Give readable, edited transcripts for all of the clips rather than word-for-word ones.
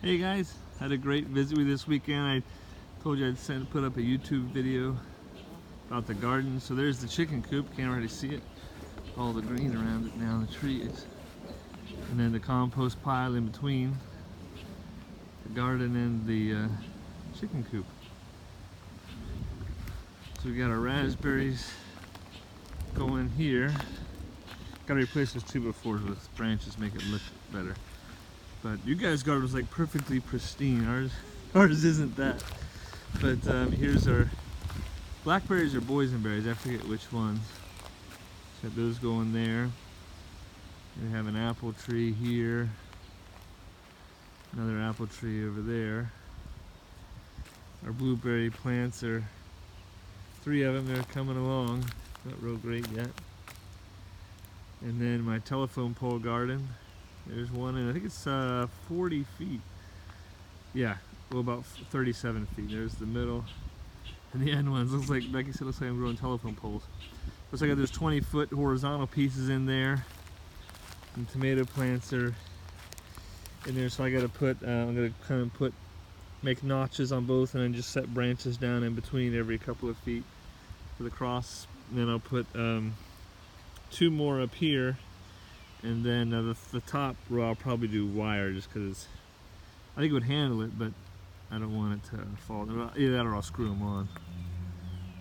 Hey guys, had a great visit with this weekend. I told you I'd put up a YouTube video about the garden. So there's the chicken coop, can't already see it. All the green around it now, the trees. And then the compost pile in between the garden and the chicken coop. So we got our raspberries going here. Gotta replace those 2x4s with branches, make it look better. But you guys' garden was like perfectly pristine. Ours isn't that. But here's our blackberries or boysenberries, I forget which ones. Got those going there. We have an apple tree here. Another apple tree over there. Our blueberry plants are 3 of them. They're coming along. Not real great yet. And then my telephone pole garden. There's one, and I think it's 40 feet. Yeah, well, about 37 feet. There's the middle, and the end ones looks like I said, looks like I'm growing telephone poles. Looks like there's 20-foot horizontal pieces in there, and tomato plants are in there. So I got to put, I'm gonna kind of make notches on both, and then just set branches down in between every couple of feet for the cross. And then I'll put 2 more up here. And then the top row I'll probably do wire just because I think it would handle it, but I don't want it to fall. Either that or I'll screw them on.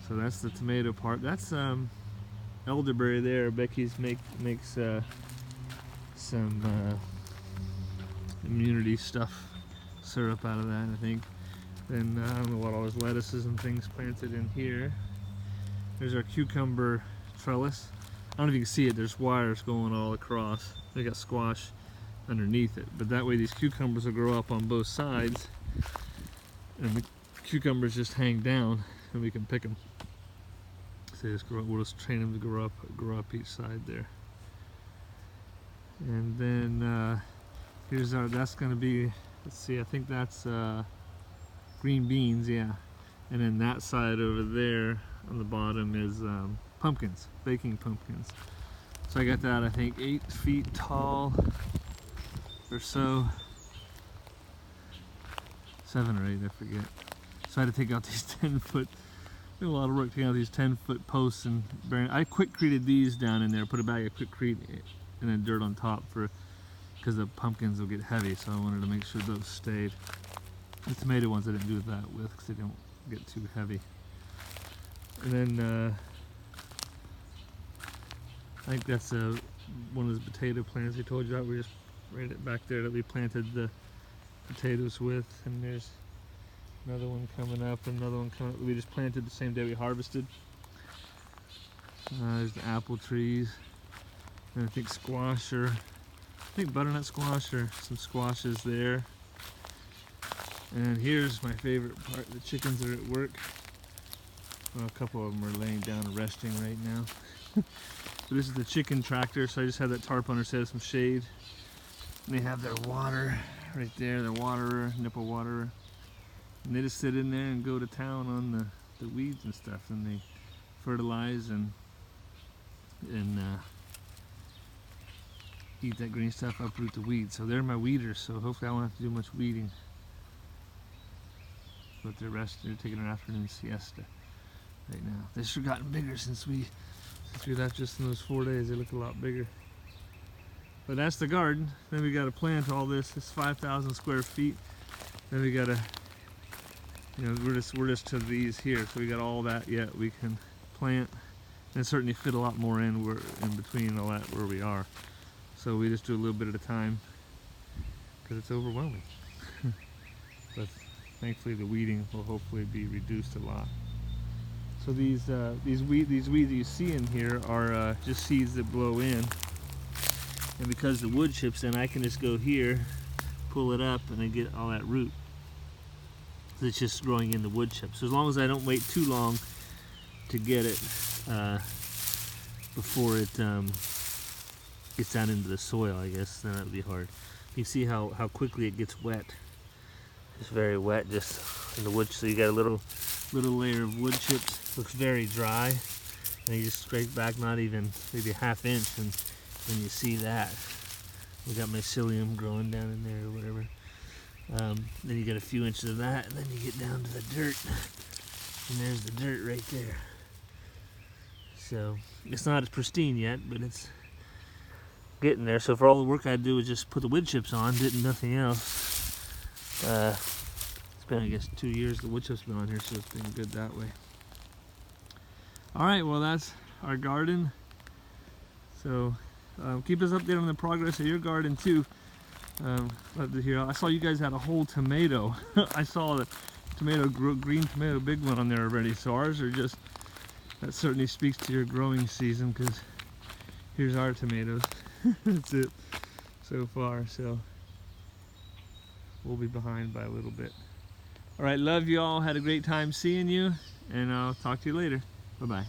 So that's the tomato part. That's elderberry there. Becky's makes some immunity stuff, syrup out of that, I think. Then I don't know what all those lettuces and things planted in here. There's our cucumber trellis. I don't know if you can see it, there's wires going all across. They got squash underneath it, but that way these cucumbers will grow up on both sides, and the cucumbers just hang down and we can pick them. So we'll just train them to grow up each side there. And then here's that's gonna be, let's see, I think that's green beans, yeah. And then that side over there on the bottom is pumpkins, baking pumpkins. So I got that, I think 8 feet tall or so, 7 or 8, I forget. So I had to take out these 10-foot, a lot of work taking out these 10-foot posts and bearing. I quickcreted these down in there, put a bag of quickcrete and then dirt on top because the pumpkins will get heavy, so I wanted to make sure those stayed. The tomato ones I didn't do that with because they don't get too heavy. And then I think that's one of those potato plants I told you about. We just right it back there that we planted the potatoes with, and there's another one coming up, another one coming up. We just planted the same day we harvested. There's the apple trees, and I think squash or I think butternut squash or some squashes there. And here's my favorite part: the chickens are at work. Well, a couple of them are laying down and resting right now. So this is the chicken tractor, so I just have that tarp under set of some shade. And they have their water right there, their waterer, nipple waterer. And they just sit in there and go to town on the weeds and stuff, and they fertilize and eat that green stuff, uproot the weeds. So they're my weeders, so hopefully I won't have to do much weeding. But they're resting, they're taking an afternoon siesta right now. They've sure gotten bigger since we left just in those 4 days. They look a lot bigger. But that's the garden. Then we got to plant all this. It's 5,000 square feet. Then we got to, we're just to these here. So we got all that yet we can plant, and certainly fit a lot more in between all that where we are. So we just do a little bit at a time because it's overwhelming. But thankfully the weeding will hopefully be reduced a lot. So these weeds that you see in here are just seeds that blow in, and because the wood chips in, I can just go here, pull it up, and I get all that root. So it's just growing in the wood chips. So as long as I don't wait too long to get it before it gets down into the soil, I guess, then that'll be hard. You see how quickly it gets wet. It's very wet just in the wood. So you got a little layer of wood chips. Looks very dry, and you just scrape back not even maybe a ½ inch, and then you see that we got mycelium growing down in there or whatever. Then you get a few inches of that, and then you get down to the dirt, and there's the dirt right there. So it's not as pristine yet, but it's getting there. So for all the work I had to do was just put the wood chips on, did nothing else. It's been, I guess, 2 years the wood chips been on here, so it's been good that way. All right, well, that's our garden. So keep us updated on the progress of your garden too. Love to hear. I saw you guys had a whole tomato. I saw the tomato, green tomato, big one on there already. So ours are just, that certainly speaks to your growing season, because here's our tomatoes. That's it so far. So we'll be behind by a little bit. All right, love you all. Had a great time seeing you, and I'll talk to you later. Bye-bye.